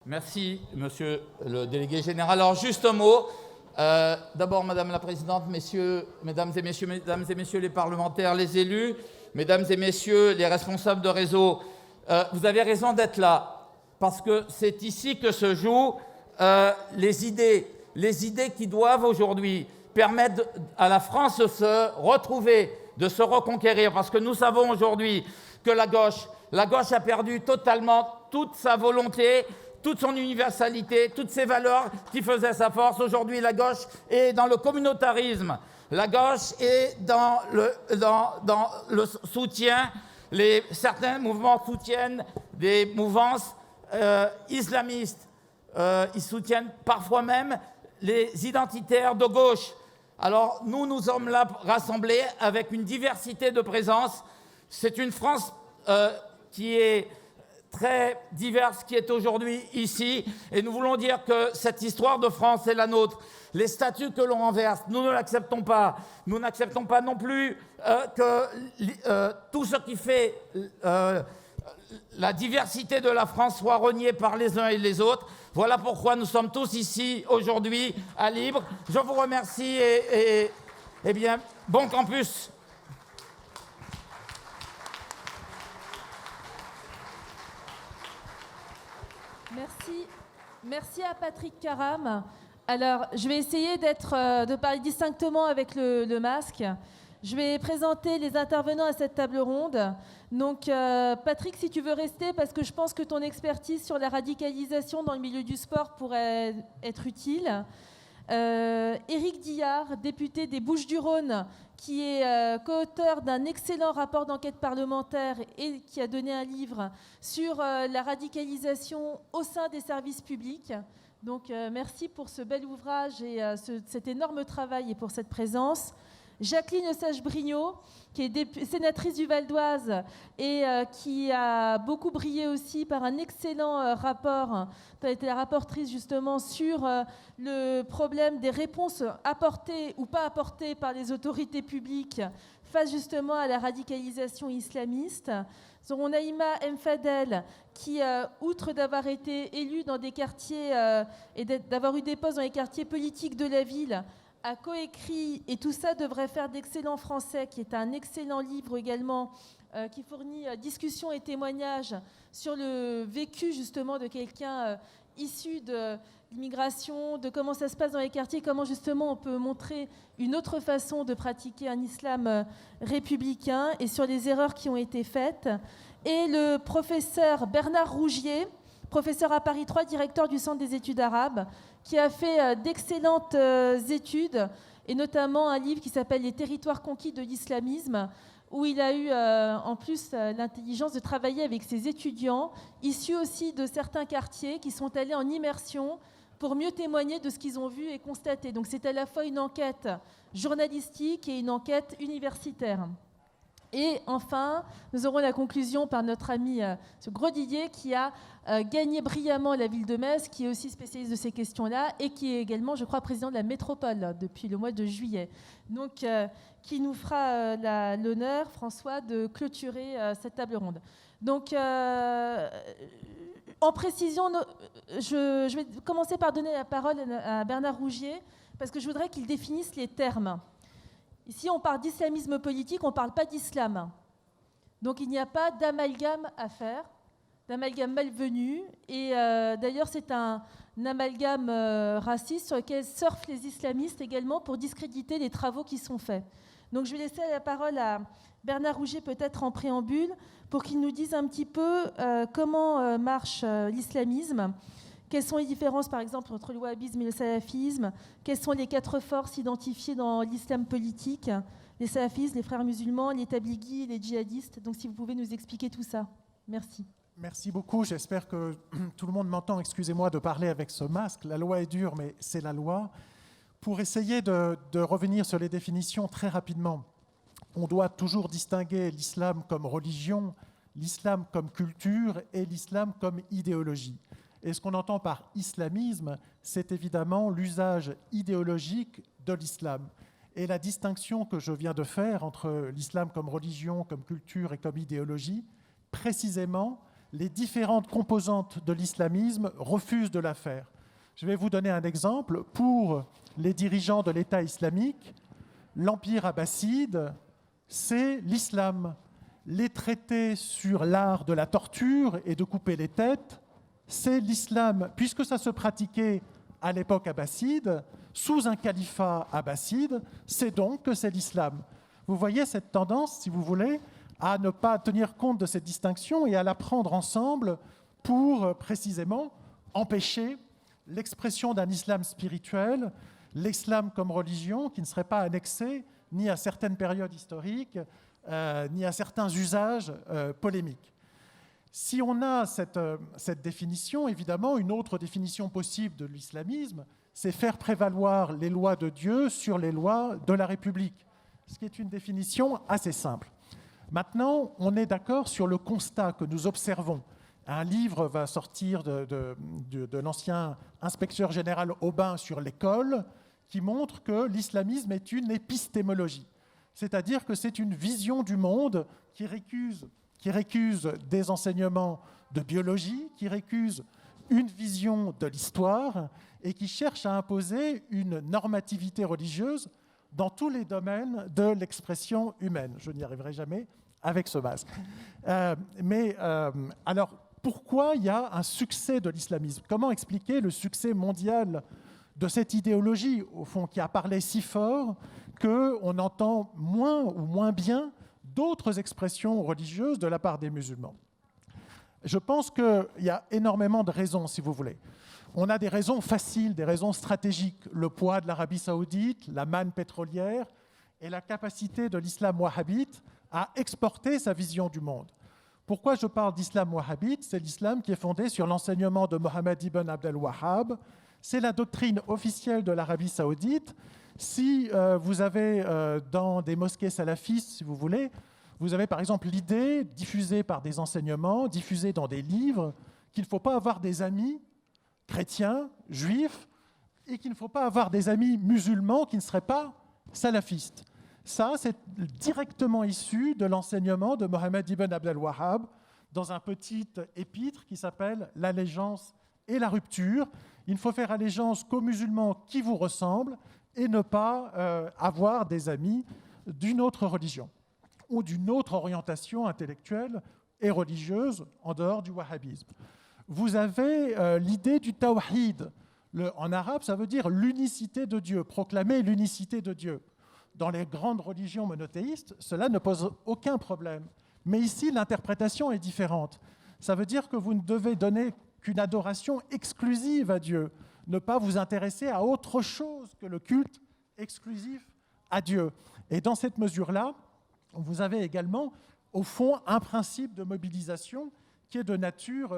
Merci, monsieur le délégué général. Alors, juste un mot. D'abord, Madame la Présidente, mesdames et messieurs les parlementaires, les élus, mesdames et messieurs les responsables de réseau, vous avez raison d'être là, parce que c'est ici que se jouent les idées qui doivent aujourd'hui permettre à la France de se retrouver, de se reconquérir, parce que nous savons aujourd'hui que la gauche a perdu totalement toute sa volonté, toute son universalité, toutes ses valeurs qui faisaient sa force. Aujourd'hui, la gauche est dans le communautarisme. La gauche est dans le soutien. Certains mouvements soutiennent des mouvances islamistes. Ils soutiennent parfois même les identitaires de gauche. Alors, nous sommes là rassemblés avec une diversité de présence. C'est une France qui est très diverse, qui est aujourd'hui ici, et nous voulons dire que cette histoire de France est la nôtre. Les statuts que l'on renverse, nous ne l'acceptons pas. Nous n'acceptons pas non plus que tout ce qui fait la diversité de la France soit renié par les uns et les autres. Voilà pourquoi nous sommes tous ici aujourd'hui à Libre. Je vous remercie et bien, bon campus. Merci à Patrick Karam. Alors, je vais essayer de parler distinctement avec le masque. Je vais présenter les intervenants à cette table ronde. Donc, Patrick, si tu veux rester, parce que je pense que ton expertise sur la radicalisation dans le milieu du sport pourrait être utile. Éric Diard, député des Bouches-du-Rhône, qui est co-auteur d'un excellent rapport d'enquête parlementaire et qui a donné un livre sur la radicalisation au sein des services publics. Donc, merci pour ce bel ouvrage et cet énorme travail et pour cette présence. Jacqueline Eustache-Brinio, qui est sénatrice du Val d'Oise et qui a beaucoup brillé aussi par un excellent rapport. Tu as été la rapportrice justement sur le problème des réponses apportées ou pas apportées par les autorités publiques face justement à la radicalisation islamiste. Nous aurons Naïma Mfadel, qui, outre d'avoir été élue dans des quartiers et d'avoir eu des postes dans les quartiers politiques de la ville, a coécrit, et tout ça devrait faire d'Excellent Français, qui est un excellent livre également, qui fournit discussions et témoignages sur le vécu justement de quelqu'un issu de l'immigration, de comment ça se passe dans les quartiers, comment justement on peut montrer une autre façon de pratiquer un islam républicain et sur les erreurs qui ont été faites. Et le professeur Bernard Rougier, professeur à Paris 3, directeur du Centre des études arabes, qui a fait d'excellentes études, et notamment un livre qui s'appelle « Les territoires conquis de l'islamisme », où il a eu en plus l'intelligence de travailler avec ses étudiants, issus aussi de certains quartiers, qui sont allés en immersion pour mieux témoigner de ce qu'ils ont vu et constaté. Donc c'est à la fois une enquête journalistique et une enquête universitaire. Et enfin, nous aurons la conclusion par notre ami Grosdidier, qui a gagné brillamment la ville de Metz, qui est aussi spécialiste de ces questions-là et qui est également, je crois, président de la métropole depuis le mois de juillet. Donc, qui nous fera l'honneur, François, de clôturer cette table ronde. Donc, en précision, je vais commencer par donner la parole à Bernard Rougier, parce que je voudrais qu'il définisse les termes. Ici, on parle d'islamisme politique, on ne parle pas d'islam. Donc, il n'y a pas d'amalgame à faire, d'amalgame malvenu. Et d'ailleurs, c'est un amalgame raciste sur lequel surfent les islamistes également pour discréditer les travaux qui sont faits. Donc, je vais laisser la parole à Bernard Rougier, peut-être en préambule, pour qu'il nous dise un petit peu comment marche l'islamisme. Quelles sont les différences, par exemple, entre le wahhabisme et le salafisme? Quelles sont les 4 forces identifiées dans l'islam politique? Les salafistes, les frères musulmans, les tablighi, les djihadistes. Donc, si vous pouvez nous expliquer tout ça. Merci. Merci beaucoup. J'espère que tout le monde m'entend. Excusez-moi de parler avec ce masque. La loi est dure, mais c'est la loi. Pour essayer de revenir sur les définitions très rapidement, on doit toujours distinguer l'islam comme religion, l'islam comme culture et l'islam comme idéologie. Et ce qu'on entend par islamisme, c'est évidemment l'usage idéologique de l'islam. Et la distinction que je viens de faire entre l'islam comme religion, comme culture et comme idéologie, précisément, les différentes composantes de l'islamisme refusent de la faire. Je vais vous donner un exemple. Pour les dirigeants de l'État islamique, l'Empire abbasside, c'est l'islam. Les traités sur l'art de la torture et de couper les têtes, c'est l'islam. Puisque ça se pratiquait à l'époque abbasside, sous un califat abbasside, c'est donc que c'est l'islam. Vous voyez cette tendance, si vous voulez, à ne pas tenir compte de cette distinction et à la prendre ensemble pour précisément empêcher l'expression d'un islam spirituel, l'islam comme religion qui ne serait pas annexé ni à certaines périodes historiques, ni à certains usages polémiques. Si on a cette définition, évidemment, une autre définition possible de l'islamisme, c'est faire prévaloir les lois de Dieu sur les lois de la République, ce qui est une définition assez simple. Maintenant, on est d'accord sur le constat que nous observons. Un livre va sortir de l'ancien inspecteur général Aubin sur l'école, qui montre que l'islamisme est une épistémologie, c'est-à-dire que c'est une vision du monde qui récuse des enseignements de biologie, qui récuse une vision de l'histoire et qui cherche à imposer une normativité religieuse dans tous les domaines de l'expression humaine. Je n'y arriverai jamais avec ce masque. Alors, pourquoi il y a un succès de l'islamisme? Comment expliquer le succès mondial de cette idéologie, au fond, qui a parlé si fort qu'on entend moins ou moins bien d'autres expressions religieuses de la part des musulmans? Je pense qu'il y a énormément de raisons, si vous voulez. On a des raisons faciles, des raisons stratégiques. Le poids de l'Arabie saoudite, la manne pétrolière et la capacité de l'islam wahhabite à exporter sa vision du monde. Pourquoi je parle d'islam wahhabite? C'est l'islam qui est fondé sur l'enseignement de Mohammed ibn Abdel Wahhab. C'est la doctrine officielle de l'Arabie saoudite. Si vous avez dans des mosquées salafistes, si vous voulez, vous avez par exemple l'idée, diffusée par des enseignements, diffusée dans des livres, qu'il ne faut pas avoir des amis chrétiens, juifs, et qu'il ne faut pas avoir des amis musulmans qui ne seraient pas salafistes. Ça, c'est directement issu de l'enseignement de Mohammed ibn Abdel Wahhab dans un petit épître qui s'appelle « L'allégeance et la rupture ». Il faut faire allégeance qu'aux musulmans qui vous ressemblent et ne pas avoir des amis d'une autre religion ou d'une autre orientation intellectuelle et religieuse en dehors du wahhabisme. Vous avez l'idée du tawhid. En arabe, ça veut dire l'unicité de Dieu, proclamer l'unicité de Dieu. Dans les grandes religions monothéistes, cela ne pose aucun problème. Mais ici, l'interprétation est différente. Ça veut dire que vous ne devez donner qu'une adoration exclusive à Dieu, ne pas vous intéresser à autre chose que le culte exclusif à Dieu. Et dans cette mesure-là, vous avez également, au fond, un principe de mobilisation qui est de nature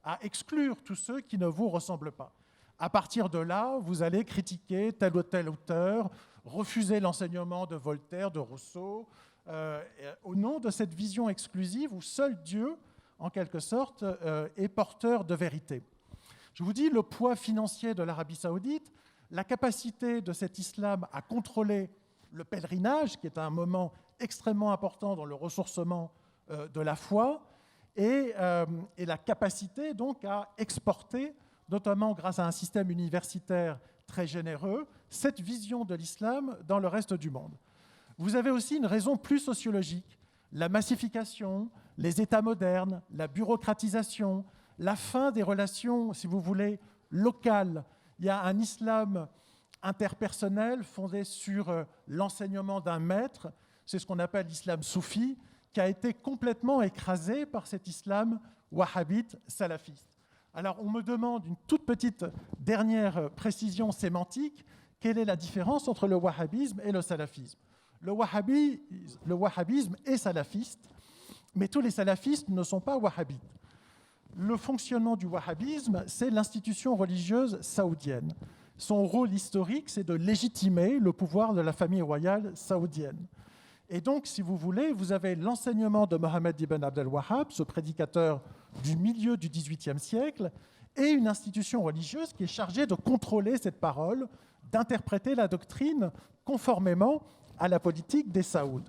à exclure tous ceux qui ne vous ressemblent pas. À partir de là, vous allez critiquer tel ou tel auteur, refuser l'enseignement de Voltaire, de Rousseau, au nom de cette vision exclusive où seul Dieu, en quelque sorte, est porteur de vérité. Je vous dis le poids financier de l'Arabie saoudite, la capacité de cet islam à contrôler le pèlerinage, qui est un moment extrêmement important dans le ressourcement de la foi, et la capacité donc à exporter, notamment grâce à un système universitaire très généreux, cette vision de l'islam dans le reste du monde. Vous avez aussi une raison plus sociologique, la massification, les États modernes, la bureaucratisation, la fin des relations, si vous voulez, locales. Il y a un islam interpersonnel fondé sur l'enseignement d'un maître, c'est ce qu'on appelle l'islam soufi, qui a été complètement écrasé par cet islam wahhabite salafiste. Alors on me demande une toute petite dernière précision sémantique, quelle est la différence entre le wahhabisme et le salafisme? Le wahhabisme est salafiste, mais tous les salafistes ne sont pas wahhabites. Le fonctionnement du wahhabisme, c'est l'institution religieuse saoudienne. Son rôle historique, c'est de légitimer le pouvoir de la famille royale saoudienne. Et donc, si vous voulez, vous avez l'enseignement de Mohammed ibn Abdel Wahhab, ce prédicateur du milieu du XVIIIe siècle, et une institution religieuse qui est chargée de contrôler cette parole, d'interpréter la doctrine conformément à la politique des Saouds.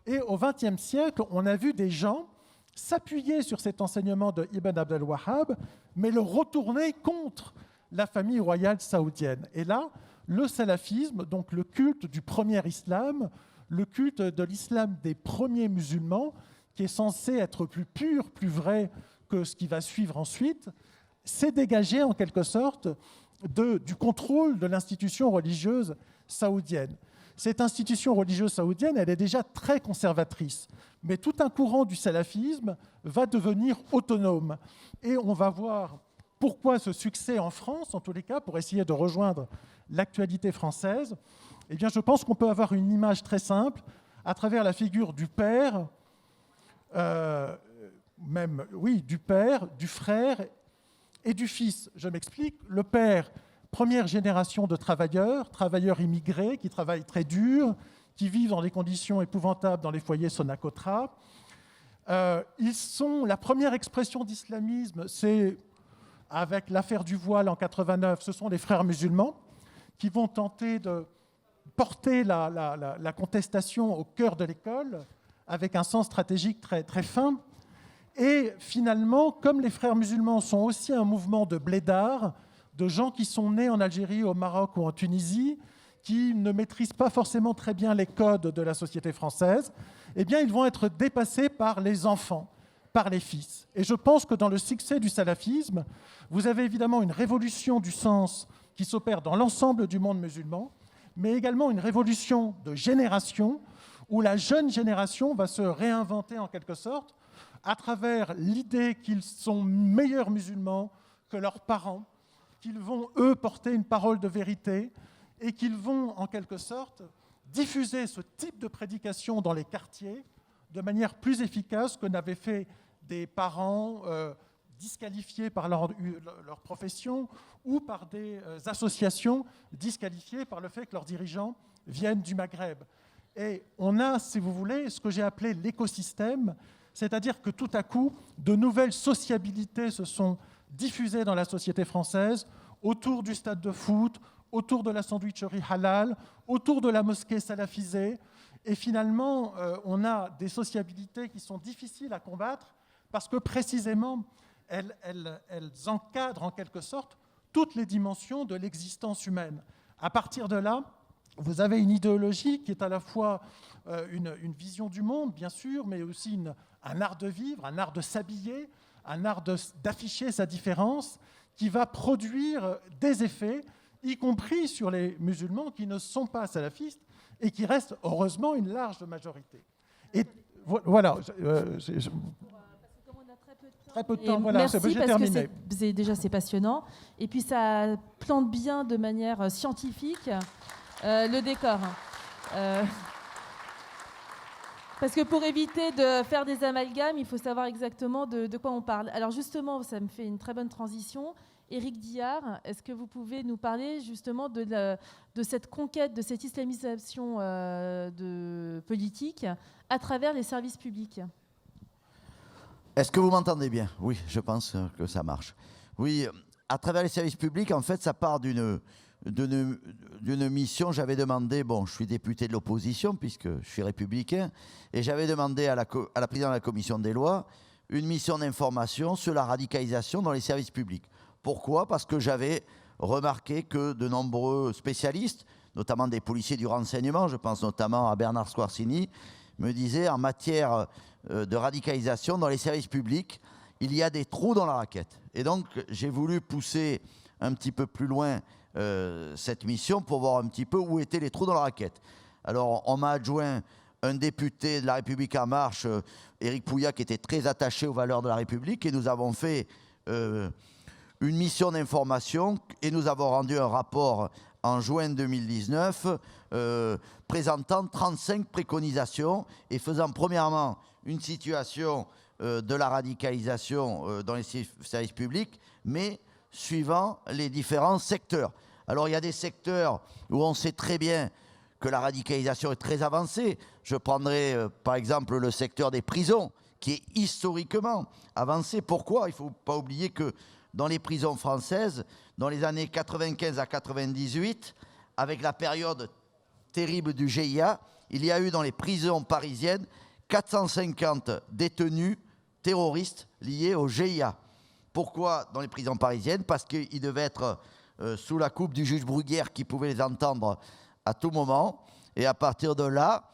Et au XXe siècle, on a vu des gens s'appuyer sur cet enseignement de Ibn Abd al-Wahhab, mais le retourner contre la famille royale saoudienne. Et là, le salafisme, donc le culte du premier islam, le culte de l'islam des premiers musulmans, qui est censé être plus pur, plus vrai que ce qui va suivre ensuite, s'est dégagé en quelque sorte du contrôle de l'institution religieuse saoudienne. Cette institution religieuse saoudienne, elle est déjà très conservatrice, mais tout un courant du salafisme va devenir autonome. Et on va voir pourquoi ce succès en France, en tous les cas, pour essayer de rejoindre l'actualité française. Eh bien, je pense qu'on peut avoir une image très simple à travers la figure du père, du père, du frère et du fils. Je m'explique. Le père, première génération de travailleurs immigrés qui travaillent très dur, qui vivent dans des conditions épouvantables dans les foyers Sonacotra. Ils sont la première expression d'islamisme, c'est avec l'affaire du voile en 89, ce sont les frères musulmans qui vont tenter de porter la contestation au cœur de l'école avec un sens stratégique très, très fin. Et finalement, comme les frères musulmans sont aussi un mouvement de blédards, de gens qui sont nés en Algérie, au Maroc ou en Tunisie, qui ne maîtrisent pas forcément très bien les codes de la société française, eh bien, ils vont être dépassés par les enfants, par les fils. Et je pense que dans le succès du salafisme, vous avez évidemment une révolution du sens qui s'opère dans l'ensemble du monde musulman, mais également une révolution de génération où la jeune génération va se réinventer en quelque sorte à travers l'idée qu'ils sont meilleurs musulmans que leurs parents, qu'ils vont, eux, porter une parole de vérité et qu'ils vont, en quelque sorte, diffuser ce type de prédication dans les quartiers de manière plus efficace que n'avaient fait des parents disqualifiés par leur profession ou par des associations disqualifiées par le fait que leurs dirigeants viennent du Maghreb. Et on a, si vous voulez, ce que j'ai appelé l'écosystème, c'est-à-dire que tout à coup, de nouvelles sociabilités se sont diffusées dans la société française autour du stade de foot, autour de la sandwicherie halal, autour de la mosquée salafisée. Et finalement, on a des sociabilités qui sont difficiles à combattre parce que précisément, elles encadrent en quelque sorte toutes les dimensions de l'existence humaine. À partir de là, vous avez une idéologie qui est à la fois une vision du monde, bien sûr, mais aussi un art de vivre, un art de s'habiller, un art d'afficher sa différence, qui va produire des effets, y compris sur les musulmans qui ne sont pas salafistes et qui restent, heureusement, une large majorité. Et voilà. Très peu de temps, voilà, merci j'ai parce terminé. Que déjà c'est passionnant et puis ça plante bien de manière scientifique le décor. Parce que pour éviter de faire des amalgames, il faut savoir exactement de quoi on parle. Alors justement, ça me fait une très bonne transition. Éric Diard, est-ce que vous pouvez nous parler justement de cette conquête, de cette islamisation politique à travers les services publics ? Est-ce que vous m'entendez bien ? Oui, je pense que ça marche. Oui, à travers les services publics, en fait, ça part d'une mission. J'avais demandé, je suis député de l'opposition puisque je suis républicain, et j'avais demandé à la présidente de la commission des lois une mission d'information sur la radicalisation dans les services publics. Pourquoi ? Parce que j'avais remarqué que de nombreux spécialistes, notamment des policiers du renseignement, je pense notamment à Bernard Squarcini, me disaient en matière de radicalisation dans les services publics, il y a des trous dans la raquette. Et donc, j'ai voulu pousser un petit peu plus loin cette mission pour voir un petit peu où étaient les trous dans la raquette. Alors, on m'a adjoint un député de La République En Marche, Éric Pouillat, qui était très attaché aux valeurs de la République, et nous avons fait une mission d'information et nous avons rendu un rapport en juin 2019 présentant 35 préconisations et faisant premièrement une situation de la radicalisation dans les services publics, mais suivant les différents secteurs. Alors il y a des secteurs où on sait très bien que la radicalisation est très avancée. Je prendrai par exemple le secteur des prisons, qui est historiquement avancé. Pourquoi ? Il ne faut pas oublier que dans les prisons françaises, dans les années 95 à 98, avec la période terrible du GIA, il y a eu dans les prisons parisiennes 450 détenus terroristes liés au GIA. Pourquoi dans les prisons parisiennes? Parce qu'ils devaient être sous la coupe du juge Bruguière qui pouvait les entendre à tout moment. Et à partir de là,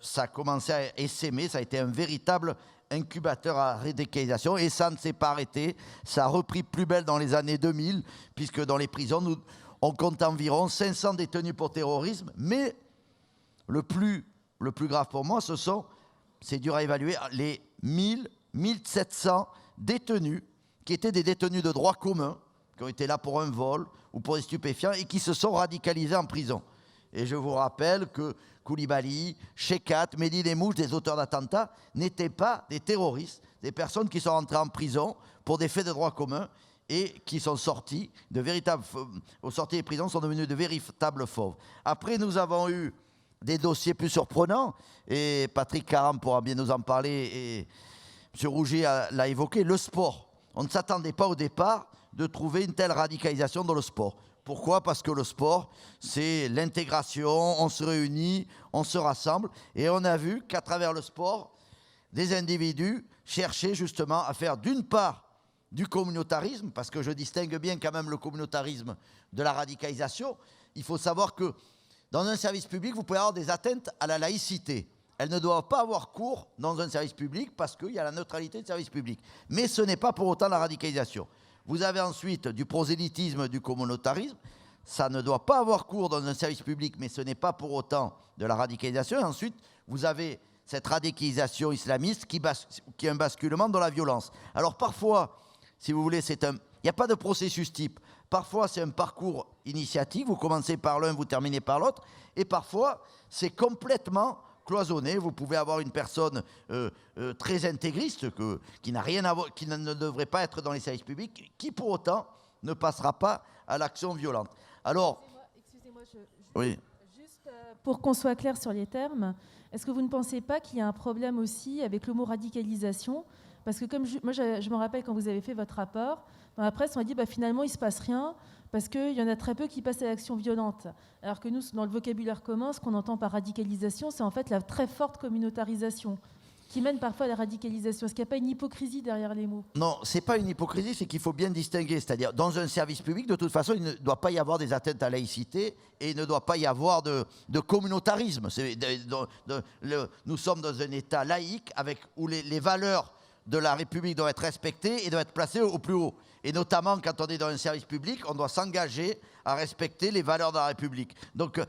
ça a commencé à essaimer, ça a été un véritable incubateur à radicalisation et ça ne s'est pas arrêté. Ça a repris plus belle dans les années 2000, puisque dans les prisons, on compte environ 500 détenus pour terrorisme. Mais le plus grave pour moi, c'est dur à évaluer, les 1700 détenus qui étaient des détenus de droit commun, qui ont été là pour un vol ou pour des stupéfiants et qui se sont radicalisés en prison. Et je vous rappelle que Koulibaly, Shekat, Mehdi Lemouche, des auteurs d'attentats, n'étaient pas des terroristes, des personnes qui sont rentrées en prison pour des faits de droit commun et qui sont sortis, aux sorties des prisons, sont devenus de véritables fauves. Après, nous avons eu des dossiers plus surprenants, et Patrick Caram pourra bien nous en parler, et M. Rouget l'a évoqué, le sport. On ne s'attendait pas au départ de trouver une telle radicalisation dans le sport. Pourquoi? Parce que le sport, c'est l'intégration, on se réunit, on se rassemble, et on a vu qu'à travers le sport, des individus cherchaient justement à faire d'une part du communautarisme, parce que je distingue bien quand même le communautarisme de la radicalisation. Il faut savoir que dans un service public, vous pouvez avoir des atteintes à la laïcité. Elles ne doivent pas avoir cours dans un service public parce qu'il y a la neutralité du service public. Mais ce n'est pas pour autant la radicalisation. Vous avez ensuite du prosélytisme, du communautarisme. Ça ne doit pas avoir cours dans un service public, mais ce n'est pas pour autant de la radicalisation. Et ensuite, vous avez cette radicalisation islamiste qui est un basculement dans la violence. Alors parfois, si vous voulez, il n'y a pas de processus type. Parfois, c'est un parcours initiatique. Vous commencez par l'un, vous terminez par l'autre. Et parfois, c'est complètement cloisonné. Vous pouvez avoir une personne très intégriste qui n'a rien à voir, qui ne devrait pas être dans les services publics, qui pour autant ne passera pas à l'action violente. Alors, excusez-moi, oui. Juste pour qu'on soit clair sur les termes, est-ce que vous ne pensez pas qu'il y a un problème aussi avec le mot radicalisation? Parce que comme moi, je me rappelle quand vous avez fait votre rapport, dans la presse, on a dit finalement, il ne se passe rien, parce qu'il y en a très peu qui passent à l'action violente. Alors que nous, dans le vocabulaire commun, ce qu'on entend par radicalisation, c'est en fait la très forte communautarisation, qui mène parfois à la radicalisation. Est-ce qu'il n'y a pas une hypocrisie derrière les mots? Non, ce n'est pas une hypocrisie, c'est qu'il faut bien distinguer. C'est-à-dire, dans un service public, de toute façon, il ne doit pas y avoir des atteintes à la laïcité et il ne doit pas y avoir de communautarisme. Nous sommes dans un État laïque où les valeurs de la République doivent être respectées et doivent être placées au plus haut. Et notamment, quand on est dans un service public, on doit s'engager à respecter les valeurs de la République. Donc,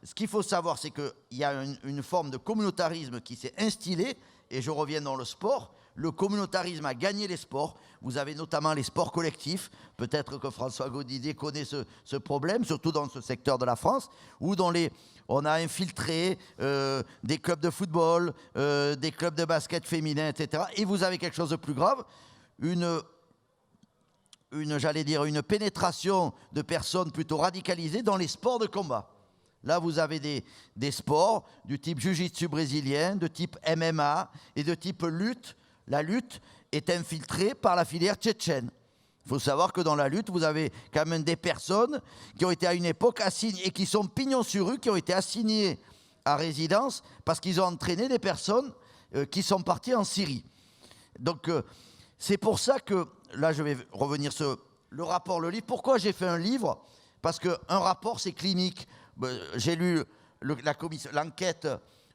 ce qu'il faut savoir, c'est qu'il y a une forme de communautarisme qui s'est instillée, et je reviens dans le sport. Le communautarisme a gagné les sports. Vous avez notamment les sports collectifs. Peut-être que François Gaudidier connaît ce problème, surtout dans ce secteur de la France, où on a infiltré des clubs de football, des clubs de basket féminin, etc. Et vous avez quelque chose de plus grave, une pénétration de personnes plutôt radicalisées dans les sports de combat. Là, vous avez des sports du type jiu-jitsu brésilien, de type MMA et de type lutte. La lutte est infiltrée par la filière tchétchène. Il faut savoir que dans la lutte, vous avez quand même des personnes qui ont été à une époque assignées et qui sont pignon sur rue, qui ont été assignées à résidence parce qu'ils ont entraîné des personnes qui sont parties en Syrie. Donc, c'est pour ça que, là, je vais revenir sur le rapport, le livre. Pourquoi j'ai fait un livre? Parce qu'un rapport, c'est clinique. J'ai lu l'enquête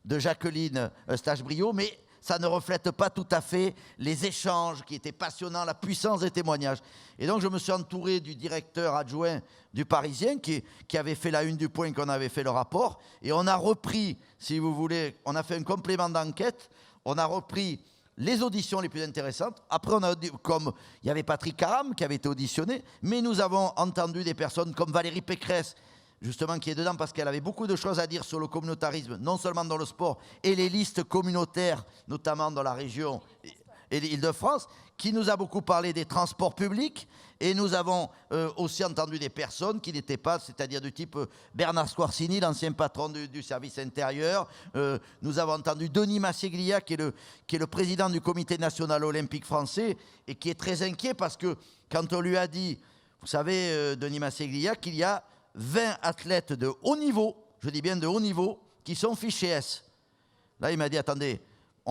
de Jacqueline Eustache-Brio, mais ça ne reflète pas tout à fait les échanges qui étaient passionnants, la puissance des témoignages. Et donc, je me suis entouré du directeur adjoint du Parisien qui avait fait la une du Point qu'on avait fait le rapport. Et on a repris, si vous voulez, on a fait un complément d'enquête. On a repris les auditions les plus intéressantes. Après, comme il y avait Patrick Caram qui avait été auditionné, mais nous avons entendu des personnes comme Valérie Pécresse, justement, qui est dedans parce qu'elle avait beaucoup de choses à dire sur le communautarisme, non seulement dans le sport, et les listes communautaires, notamment dans la région et l'Île-de-France, qui nous a beaucoup parlé des transports publics, et nous avons aussi entendu des personnes qui n'étaient pas, c'est-à-dire du type Bernard Squarcini, l'ancien patron du service intérieur. Nous avons entendu Denis Masseglia, qui est le président du comité national olympique français, et qui est très inquiet parce que quand on lui a dit, vous savez, Denis Masseglia, qu'il y a 20 athlètes de haut niveau, je dis bien de haut niveau, qui sont fichés S. Là, il m'a dit, attendez,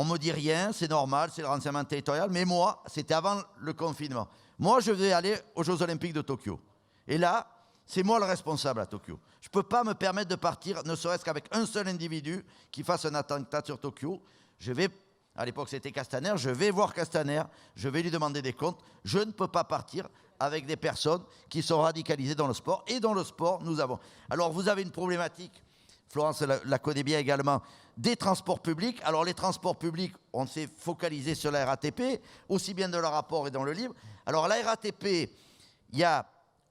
on me dit rien, c'est normal, c'est le renseignement territorial, mais moi, c'était avant le confinement. Moi, je vais aller aux Jeux Olympiques de Tokyo. Et là, c'est moi le responsable à Tokyo. Je ne peux pas me permettre de partir, ne serait-ce qu'avec un seul individu qui fasse un attentat sur Tokyo. Je vais, à l'époque c'était Castaner, je vais voir Castaner, je vais lui demander des comptes. Je ne peux pas partir avec des personnes qui sont radicalisées dans le sport. Et dans le sport, nous avons... Alors, vous avez une problématique, Florence la connaît bien également, des transports publics. Alors, les transports publics, on s'est focalisé sur la RATP, aussi bien dans le rapport et dans le livre. Alors, la RATP,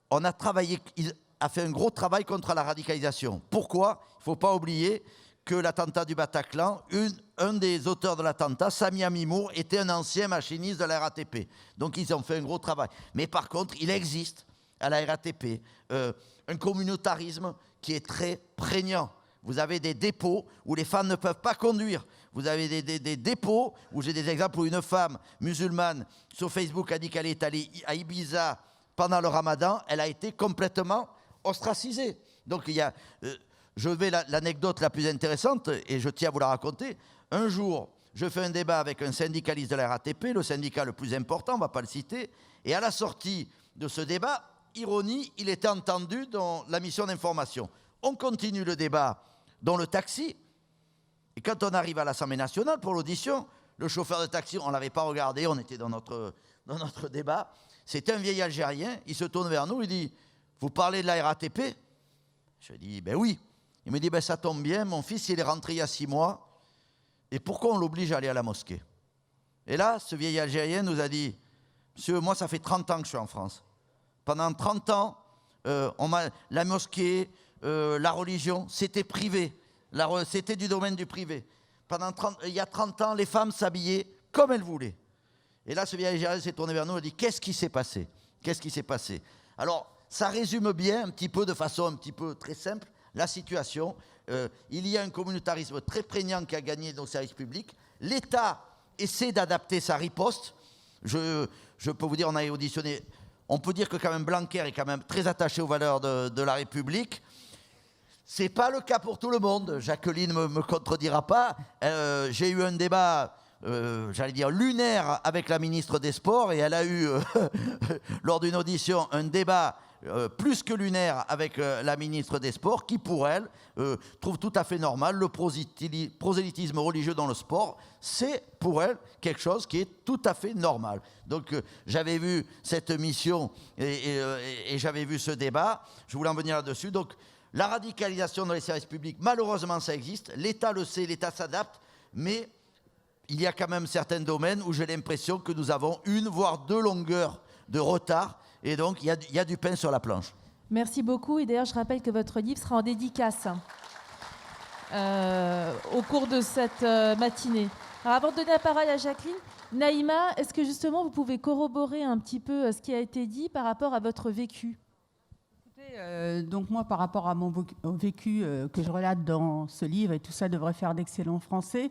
on a travaillé, il a fait un gros travail contre la radicalisation. Pourquoi ? Il ne faut pas oublier que l'attentat du Bataclan, un des auteurs de l'attentat, Sami Amimour, était un ancien machiniste de la RATP. Donc, ils ont fait un gros travail. Mais par contre, il existe à la RATP un communautarisme qui est très prégnant. Vous avez des dépôts où les femmes ne peuvent pas conduire. Vous avez des dépôts où j'ai des exemples où une femme musulmane sur Facebook a dit qu'elle est allée à Ibiza pendant le ramadan. Elle a été complètement ostracisée. Donc il y a, je vais l'anecdote la plus intéressante et je tiens à vous la raconter. Un jour, je fais un débat avec un syndicaliste de la RATP, le syndicat le plus important, on ne va pas le citer. Et à la sortie de ce débat, ironie, il était entendu dans la mission d'information. On continue le débat dans le taxi. Et quand on arrive à l'Assemblée nationale pour l'audition, le chauffeur de taxi, on ne l'avait pas regardé, on était dans notre débat. C'était un vieil Algérien, il se tourne vers nous, il dit « Vous parlez de la RATP ?» Je dis « Ben oui ». Il me dit « Ça tombe bien, mon fils il est rentré il y a 6 mois, et pourquoi on l'oblige à aller à la mosquée ?» Et là, ce vieil Algérien nous a dit « Monsieur, moi ça fait 30 ans que je suis en France. Pendant 30 ans, la mosquée, la religion, c'était privé. C'était du domaine du privé. Il y a 30 ans, les femmes s'habillaient comme elles voulaient. » Et là, ce vieil Algérien s'est tourné vers nous et a dit « Qu'est-ce qui s'est passé ? Qu'est-ce qui s'est passé ?» Alors, ça résume bien un petit peu, de façon un petit peu très simple, la situation. Il y a un communautarisme très prégnant qui a gagné nos services publics. L'État essaie d'adapter sa riposte. Je peux vous dire, on a auditionné... On peut dire que quand même Blanquer est quand même très attaché aux valeurs de la République. Ce n'est pas le cas pour tout le monde. Jacqueline ne me contredira pas. J'ai eu un débat, j'allais dire, lunaire avec la ministre des Sports et elle a eu, lors d'une audition, un débat plus que lunaire avec la ministre des Sports qui, pour elle, trouve tout à fait normal le prosélytisme religieux dans le sport. C'est, pour elle, quelque chose qui est tout à fait normal. Donc, j'avais vu cette mission et j'avais vu ce débat. Je voulais en venir là-dessus. Donc, la radicalisation dans les services publics, malheureusement, ça existe. L'État le sait, l'État s'adapte, mais il y a quand même certains domaines où j'ai l'impression que nous avons 1 voire 2 longueurs de retard, et donc il y a du pain sur la planche. Merci beaucoup, et d'ailleurs je rappelle que votre livre sera en dédicace au cours de cette matinée. Alors, avant de donner la parole à Jacqueline, Naïma, est-ce que justement vous pouvez corroborer un petit peu ce qui a été dit par rapport à votre vécu ? Donc moi, par rapport à mon vécu que je relate dans ce livre, et tout ça devrait faire d'excellents Français,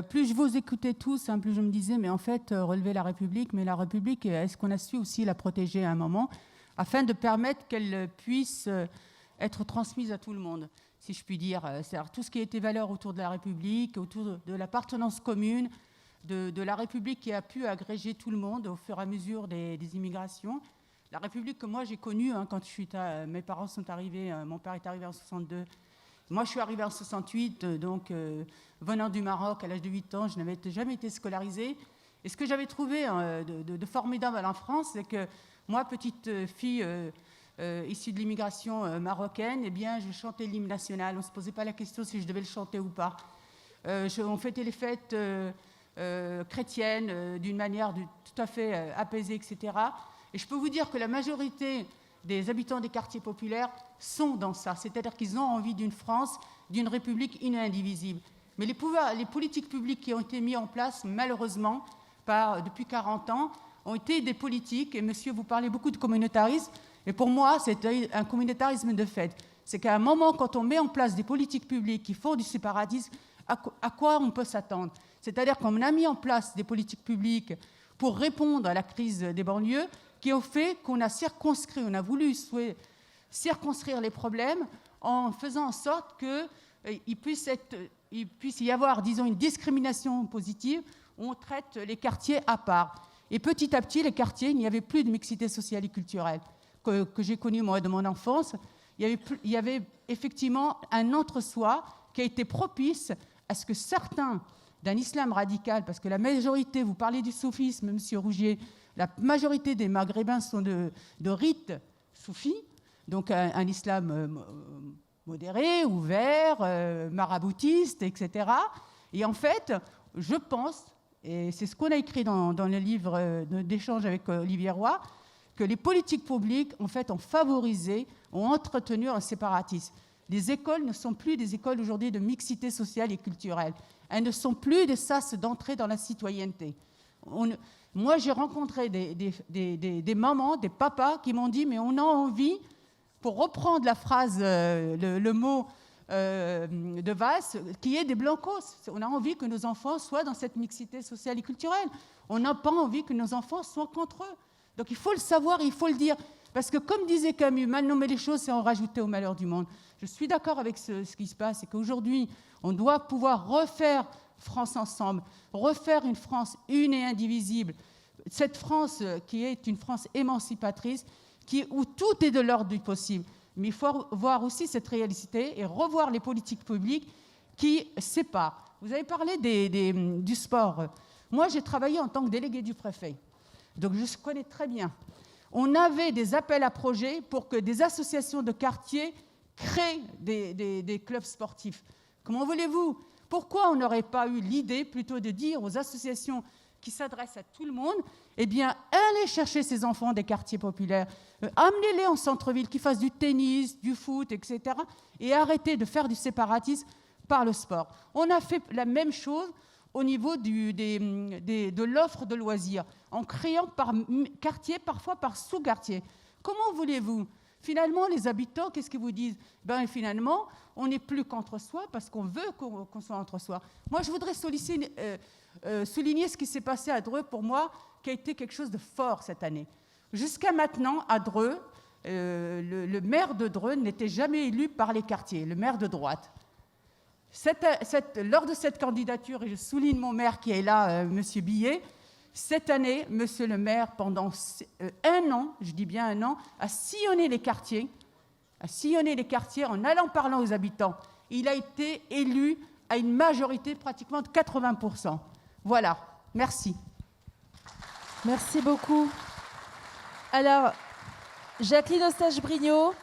plus je vous écoutais tous, plus je me disais, mais en fait, relever la République, mais la République, est-ce qu'on a su aussi la protéger à un moment, afin de permettre qu'elle puisse être transmise à tout le monde, si je puis dire. C'est-à-dire tout ce qui était valeur autour de la République, autour de l'appartenance commune, de la République qui a pu agréger tout le monde au fur et à mesure des immigrations. La République que moi j'ai connue, quand mes parents sont arrivés, mon père est arrivé en 62, moi je suis arrivée en 68, donc venant du Maroc à l'âge de 8 ans, je n'avais jamais été scolarisée. Et ce que j'avais trouvé de formidable en France, c'est que moi, petite fille issue de l'immigration marocaine, eh bien, je chantais l'hymne national. On ne se posait pas la question si je devais le chanter ou pas. On fêtait les fêtes chrétiennes d'une manière tout à fait apaisée, etc. Et je peux vous dire que la majorité des habitants des quartiers populaires sont dans ça. C'est-à-dire qu'ils ont envie d'une France, d'une République indivisible. Mais les politiques publiques qui ont été mises en place, malheureusement, depuis 40 ans, ont été des politiques, et monsieur, vous parlez beaucoup de communautarisme, et pour moi, c'est un communautarisme de fait. C'est qu'à un moment, quand on met en place des politiques publiques qui font du séparatisme, à quoi on peut s'attendre ? C'est-à-dire qu'on a mis en place des politiques publiques pour répondre à la crise des banlieues, qui ont fait qu'on a circonscrit, on a voulu circonscrire les problèmes en faisant en sorte que il puisse y avoir, disons, une discrimination positive, on traite les quartiers à part. Et petit à petit, les quartiers, il n'y avait plus de mixité sociale et culturelle que j'ai connue, moi, de mon enfance. Il y avait effectivement un entre-soi qui a été propice à ce que certains d'un islam radical, parce que la majorité, vous parlez du soufisme, M. Rougier, la majorité des Maghrébins sont de rite soufi, donc un islam modéré, ouvert, maraboutiste, etc. Et en fait, je pense, et c'est ce qu'on a écrit dans le livre d'échange avec Olivier Roy, que les politiques publiques, en fait, ont favorisé, ont entretenu un séparatisme. Les écoles ne sont plus des écoles aujourd'hui de mixité sociale et culturelle. Elles ne sont plus des sas d'entrée dans la citoyenneté. Moi, j'ai rencontré des mamans, des papas qui m'ont dit « mais on a envie », pour reprendre la phrase, le mot de Valls, qui est des blancos. On a envie que nos enfants soient dans cette mixité sociale et culturelle. On n'a pas envie que nos enfants soient contre eux. Donc il faut le savoir, il faut le dire. Parce que comme disait Camus, mal nommer les choses, c'est en rajouter au malheur du monde. Je suis d'accord avec ce qui se passe et qu'aujourd'hui, on doit pouvoir refaire France ensemble, refaire une France une et indivisible. Cette France qui est une France émancipatrice, où tout est de l'ordre du possible. Mais il faut voir aussi cette réalité et revoir les politiques publiques qui séparent. Vous avez parlé du sport. Moi, j'ai travaillé en tant que délégué du préfet. Donc, je connais très bien. On avait des appels à projets pour que des associations de quartier créent des clubs sportifs. Comment voulez-vous? Pourquoi on n'aurait pas eu l'idée plutôt de dire aux associations qui s'adressent à tout le monde, eh bien, allez chercher ces enfants des quartiers populaires, amenez-les en centre-ville, qu'ils fassent du tennis, du foot, etc., et arrêtez de faire du séparatisme par le sport. On a fait la même chose au niveau de l'offre de loisirs, en créant par quartier, parfois par sous-quartier. Comment voulez-vous? Finalement, les habitants, qu'est-ce qu'ils vous disent? Finalement, on n'est plus qu'entre soi parce qu'on veut qu'on soit entre soi. Moi, je voudrais souligner ce qui s'est passé à Dreux, pour moi, qui a été quelque chose de fort cette année. Jusqu'à maintenant, à Dreux, le maire de Dreux n'était jamais élu par les quartiers, le maire de droite. Lors de cette candidature, et je souligne mon maire qui est là, M. Billet, cette année, monsieur le maire, pendant un an, je dis bien un an, a sillonné les quartiers en allant parler aux habitants. Il a été élu à une majorité pratiquement de 80%. Voilà, merci. Merci beaucoup. Alors, Jacqueline Eustache-Brignot,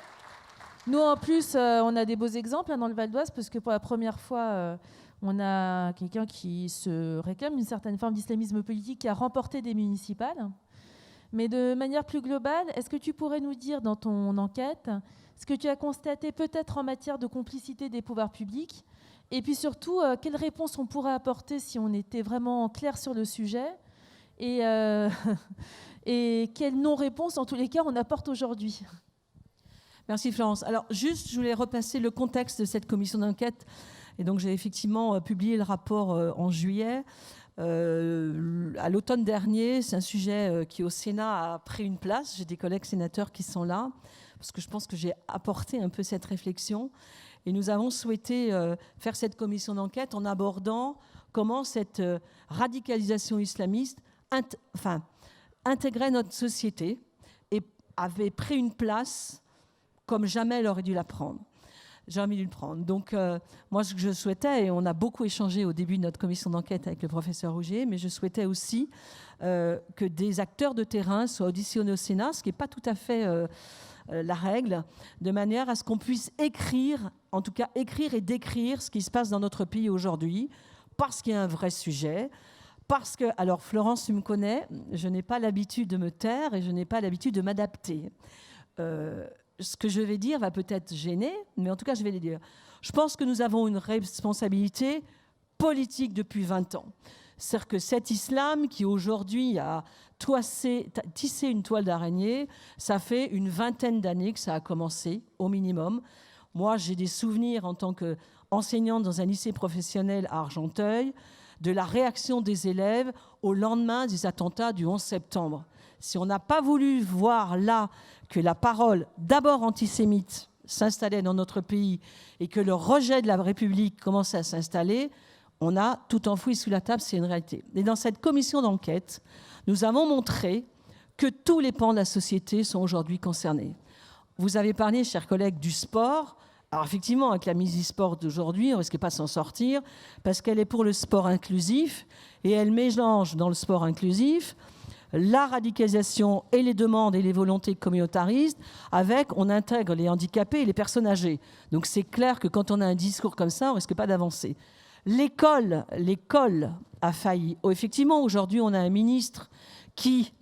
nous en plus, on a des beaux exemples dans le Val d'Oise, parce que pour la première fois, on a quelqu'un qui se réclame d'une certaine forme d'islamisme politique qui a remporté des municipales. Mais de manière plus globale, est-ce que tu pourrais nous dire dans ton enquête ce que tu as constaté peut-être en matière de complicité des pouvoirs publics, et puis surtout, quelles réponses on pourrait apporter si on était vraiment clair sur le sujet, et quelle non-réponse, en tous les cas, on apporte aujourd'hui? Merci Florence. Alors juste, je voulais repasser le contexte de cette commission d'enquête. Et donc j'ai effectivement publié le rapport en juillet. À l'automne dernier, c'est un sujet qui au Sénat a pris une place. J'ai des collègues sénateurs qui sont là, parce que je pense que j'ai apporté un peu cette réflexion. Et nous avons souhaité faire cette commission d'enquête en abordant comment cette radicalisation islamiste intégrait notre société et avait pris une place comme jamais elle aurait dû la prendre. Jamais dû le prendre. Donc, moi, ce que je souhaitais, et on a beaucoup échangé au début de notre commission d'enquête avec le professeur Rougier, mais je souhaitais aussi que des acteurs de terrain soient auditionnés au Sénat, ce qui n'est pas tout à fait la règle, de manière à ce qu'on puisse écrire, en tout cas écrire et décrire ce qui se passe dans notre pays aujourd'hui, parce qu'il y a un vrai sujet. Parce que, alors Florence, tu me connais, je n'ai pas l'habitude de me taire et je n'ai pas l'habitude de m'adapter. Ce que je vais dire va peut-être gêner, mais en tout cas, je vais le dire. Je pense que nous avons une responsabilité politique depuis 20 ans. C'est-à-dire que cet islam qui aujourd'hui a tissé une toile d'araignée, ça fait une vingtaine d'années que ça a commencé, au minimum. Moi, j'ai des souvenirs en tant qu'enseignante dans un lycée professionnel à Argenteuil, de la réaction des élèves au lendemain des attentats du 11 septembre. Si on n'a pas voulu voir là que la parole, d'abord antisémite, s'installait dans notre pays et que le rejet de la République commençait à s'installer, on a tout enfoui sous la table, c'est une réalité. Et dans cette commission d'enquête, nous avons montré que tous les pans de la société sont aujourd'hui concernés. Vous avez parlé, chers collègues, du sport. Alors effectivement, avec la Misi-Sport d'aujourd'hui, on ne risque pas de s'en sortir parce qu'elle est pour le sport inclusif et elle mélange dans le sport inclusif la radicalisation et les demandes et les volontés communautaristes avec, on intègre les handicapés et les personnes âgées. Donc c'est clair que quand on a un discours comme ça, on ne risque pas d'avancer. L'école a failli. Oh, effectivement, aujourd'hui, on a un ministre qui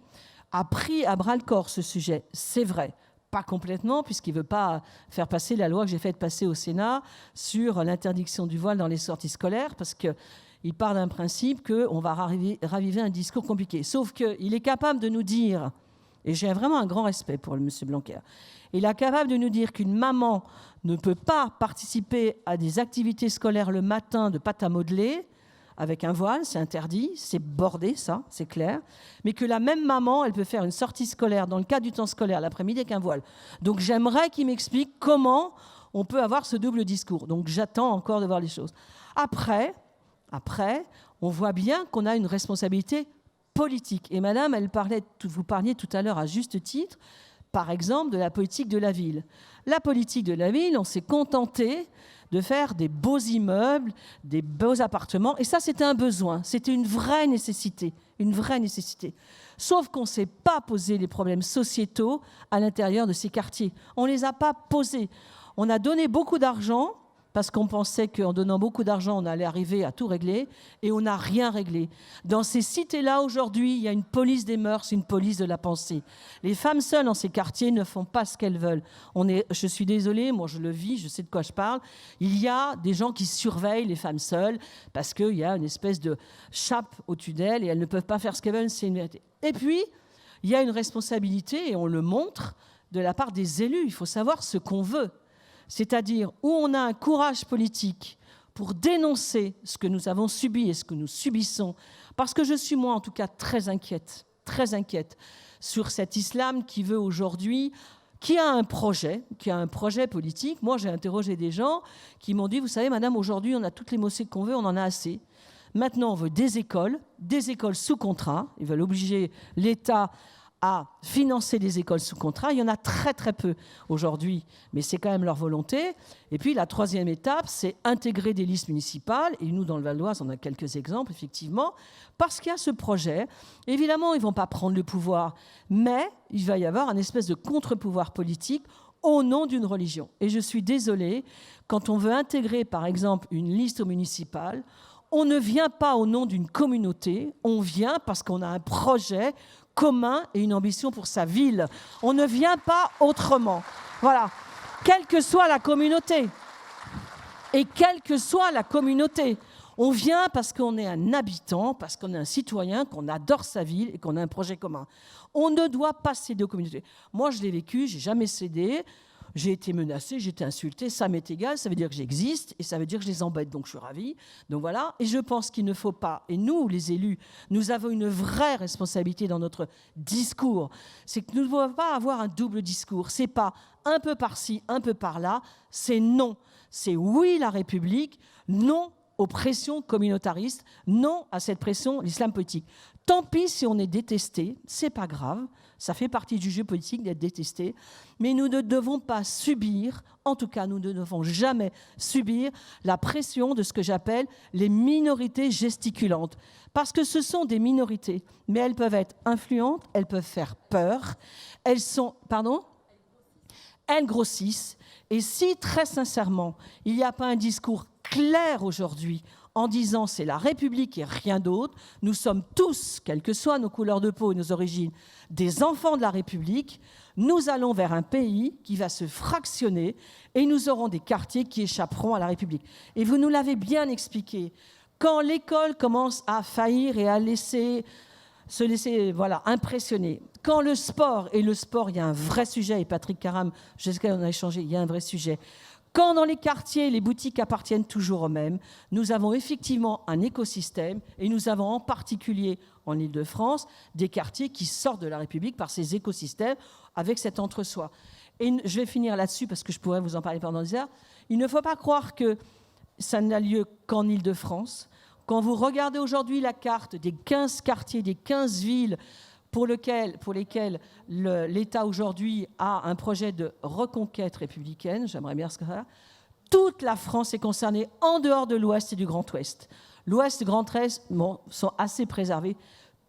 a pris à bras-le-corps ce sujet. C'est vrai. Pas complètement, puisqu'il ne veut pas faire passer la loi que j'ai faite passer au Sénat sur l'interdiction du voile dans les sorties scolaires, parce qu'il part d'un principe qu'on va raviver un discours compliqué. Sauf qu'il est capable de nous dire, et j'ai vraiment un grand respect pour M. Blanquer, il est capable de nous dire qu'une maman ne peut pas participer à des activités scolaires le matin de pâte à modeler, avec un voile, c'est interdit, c'est bordé, ça, c'est clair. Mais que la même maman, elle peut faire une sortie scolaire dans le cadre du temps scolaire l'après-midi avec un voile. Donc j'aimerais qu'il m'explique comment on peut avoir ce double discours. Donc j'attends encore de voir les choses. Après, on voit bien qu'on a une responsabilité politique. Et madame, vous parliez tout à l'heure à juste titre, par exemple, de la politique de la ville. La politique de la ville, on s'est contenté de faire des beaux immeubles, des beaux appartements. Et ça, c'était un besoin. C'était une vraie nécessité. Une vraie nécessité. Sauf qu'on ne s'est pas posé les problèmes sociétaux à l'intérieur de ces quartiers. On ne les a pas posés. On a donné beaucoup d'argent parce qu'on pensait qu'en donnant beaucoup d'argent, on allait arriver à tout régler, et on n'a rien réglé. Dans ces cités-là, aujourd'hui, il y a une police des mœurs, une police de la pensée. Les femmes seules dans ces quartiers ne font pas ce qu'elles veulent. Je suis désolée, moi je le vis, je sais de quoi je parle. Il y a des gens qui surveillent les femmes seules parce qu'il y a une espèce de chape au-dessus d'elles et elles ne peuvent pas faire ce qu'elles veulent, c'est une vérité. Et puis, il y a une responsabilité, et on le montre, de la part des élus. Il faut savoir ce qu'on veut. C'est-à-dire où on a un courage politique pour dénoncer ce que nous avons subi et ce que nous subissons. Parce que je suis, moi, en tout cas, très inquiète sur cet islam qui veut aujourd'hui, qui a un projet politique. Moi, j'ai interrogé des gens qui m'ont dit, vous savez, madame, aujourd'hui, on a toutes les mosquées qu'on veut, on en a assez. Maintenant, on veut des écoles sous contrat. Ils veulent obliger l'État à financer des écoles sous contrat. Il y en a très très peu aujourd'hui, mais c'est quand même leur volonté. Et puis la troisième étape, c'est intégrer des listes municipales. Et nous, dans le Val-d'Oise, on a quelques exemples, effectivement, parce qu'il y a ce projet. Évidemment, ils ne vont pas prendre le pouvoir, mais il va y avoir un espèce de contre-pouvoir politique au nom d'une religion. Et je suis désolée, quand on veut intégrer, par exemple, une liste municipale, on ne vient pas au nom d'une communauté, on vient parce qu'on a un projet commun et une ambition pour sa ville. On ne vient pas autrement. Voilà. Quelle que soit la communauté. Et quelle que soit la communauté. On vient parce qu'on est un habitant, parce qu'on est un citoyen, qu'on adore sa ville et qu'on a un projet commun. On ne doit pas céder aux communautés. Moi, je l'ai vécu, j'ai jamais cédé. J'ai été menacée, j'ai été insultée, ça m'est égal, ça veut dire que j'existe et ça veut dire que je les embête, donc je suis ravie. Donc voilà, et je pense qu'il ne faut pas, et nous, les élus, nous avons une vraie responsabilité dans notre discours. C'est que nous ne devons pas avoir un double discours. C'est pas un peu par-ci, un peu par-là, c'est non. C'est oui la République, non aux pressions communautaristes, non à cette pression, l'islam politique. Tant pis si on est détesté, c'est pas grave, ça fait partie du jeu politique d'être détesté, mais nous ne devons pas subir, en tout cas nous ne devons jamais subir la pression de ce que j'appelle les minorités gesticulantes. Parce que ce sont des minorités, mais elles peuvent être influentes, elles peuvent faire peur, elles grossissent. Et si, très sincèrement, il n'y a pas un discours clair aujourd'hui en disant c'est la République et rien d'autre, nous sommes tous, quelles que soient nos couleurs de peau et nos origines, des enfants de la République, nous allons vers un pays qui va se fractionner et nous aurons des quartiers qui échapperont à la République. Et vous nous l'avez bien expliqué, quand l'école commence à faillir et à se laisser impressionner, quand le sport, il y a un vrai sujet, et Patrick Caram, je sais qu'on a échangé, il y a un vrai sujet. Quand dans les quartiers, les boutiques appartiennent toujours aux mêmes, nous avons effectivement un écosystème et nous avons en particulier en Île-de-France des quartiers qui sortent de la République par ces écosystèmes avec cet entre-soi. Et je vais finir là-dessus parce que je pourrais vous en parler pendant des heures. Il ne faut pas croire que ça n'a lieu qu'en Île-de-France. Quand vous regardez aujourd'hui la carte des 15 quartiers, des 15 villes pour lesquelles l'État aujourd'hui a un projet de reconquête républicaine, j'aimerais bien ce que ça, toute la France est concernée en dehors de l'Ouest et du Grand Ouest. L'Ouest et le Grand Est sont assez préservés.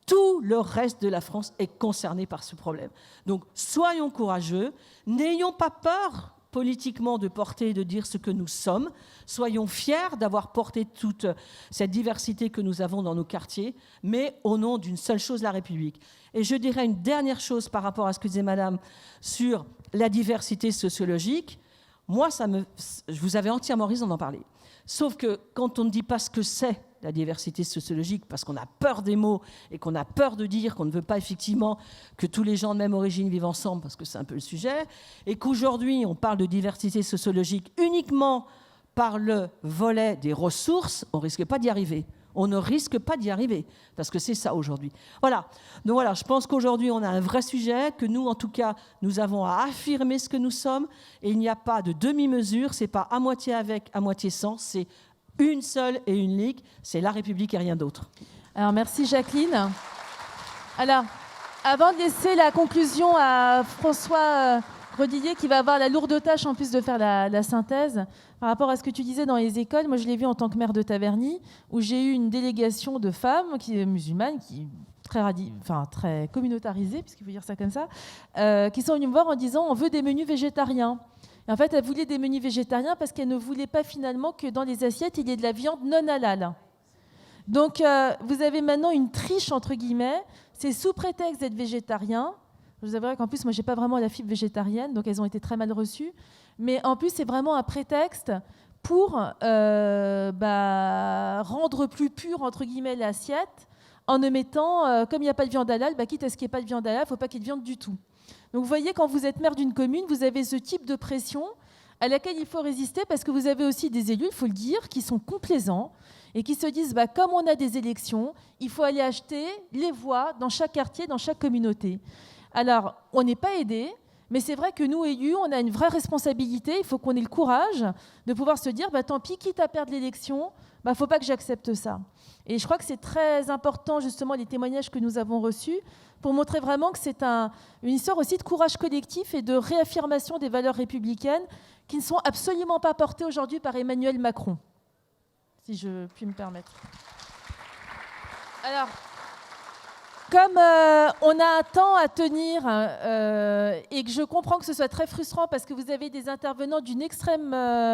Tout le reste de la France est concerné par ce problème. Donc, soyons courageux, n'ayons pas peur politiquement de porter et de dire ce que nous sommes. Soyons fiers d'avoir porté toute cette diversité que nous avons dans nos quartiers, mais au nom d'une seule chose, la République. Et je dirais une dernière chose par rapport à ce que disait Madame sur la diversité sociologique. Moi, vous avez entièrement raison d'en parler. Sauf que quand on ne dit pas ce que c'est la diversité sociologique, parce qu'on a peur des mots et qu'on a peur de dire qu'on ne veut pas effectivement que tous les gens de même origine vivent ensemble, parce que c'est un peu le sujet, et qu'aujourd'hui on parle de diversité sociologique uniquement par le volet des ressources, on ne risque pas d'y arriver. On ne risque pas d'y arriver, parce que c'est ça aujourd'hui. Voilà. Donc voilà, je pense qu'aujourd'hui on a un vrai sujet, que nous en tout cas, nous avons à affirmer ce que nous sommes, et il n'y a pas de demi-mesure, c'est pas à moitié avec, à moitié sans, c'est une seule et unique, c'est la République et rien d'autre. Alors merci Jacqueline. Alors, avant de laisser la conclusion à François Grosdidier, qui va avoir la lourde tâche en plus de faire la synthèse, par rapport à ce que tu disais dans les écoles, moi je l'ai vu en tant que maire de Taverny, où j'ai eu une délégation de femmes musulmanes, qui très communautarisées, puisqu'il faut dire ça comme ça, qui sont venues me voir en disant on veut des menus végétariens. Et en fait, elles voulaient des menus végétariens parce qu'elles ne voulaient pas finalement que dans les assiettes, il y ait de la viande non halal. Donc, vous avez maintenant une triche, entre guillemets. C'est sous prétexte d'être végétarien. Je vous avouerai qu'en plus, moi, je n'ai pas vraiment la fibre végétarienne, donc elles ont été très mal reçues. Mais en plus, c'est vraiment un prétexte pour rendre plus pure, entre guillemets, l'assiette en ne mettant, comme il n'y a pas de viande halal, quitte à ce qu'il n'y ait pas de viande halal, il ne faut pas qu'il y ait de viande du tout. Donc vous voyez, quand vous êtes maire d'une commune, vous avez ce type de pression à laquelle il faut résister parce que vous avez aussi des élus, il faut le dire, qui sont complaisants et qui se disent, comme on a des élections, il faut aller acheter les voix dans chaque quartier, dans chaque communauté. Alors, on n'est pas aidés, mais c'est vrai que nous, élus, on a une vraie responsabilité. Il faut qu'on ait le courage de pouvoir se dire, tant pis, quitte à perdre l'élection, il ne faut pas que j'accepte ça. Et je crois que c'est très important, justement, les témoignages que nous avons reçus, pour montrer vraiment que c'est une histoire aussi de courage collectif et de réaffirmation des valeurs républicaines qui ne sont absolument pas portées aujourd'hui par Emmanuel Macron, si je puis me permettre. Alors, comme on a un temps à tenir et que je comprends que ce soit très frustrant parce que vous avez des intervenants d'une extrême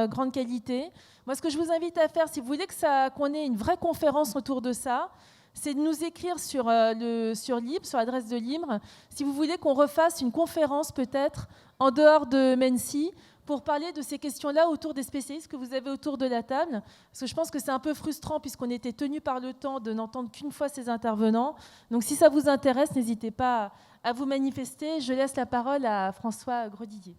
grande qualité, moi, ce que je vous invite à faire, si vous voulez qu'on ait une vraie conférence autour de ça, c'est de nous écrire sur Libre, sur l'adresse de Libre, si vous voulez qu'on refasse une conférence peut-être en dehors de Mency pour parler de ces questions-là autour des spécialistes que vous avez autour de la table. Parce que je pense que c'est un peu frustrant puisqu'on était tenu par le temps de n'entendre qu'une fois ces intervenants. Donc si ça vous intéresse, n'hésitez pas à vous manifester. Je laisse la parole à François Grosdidier.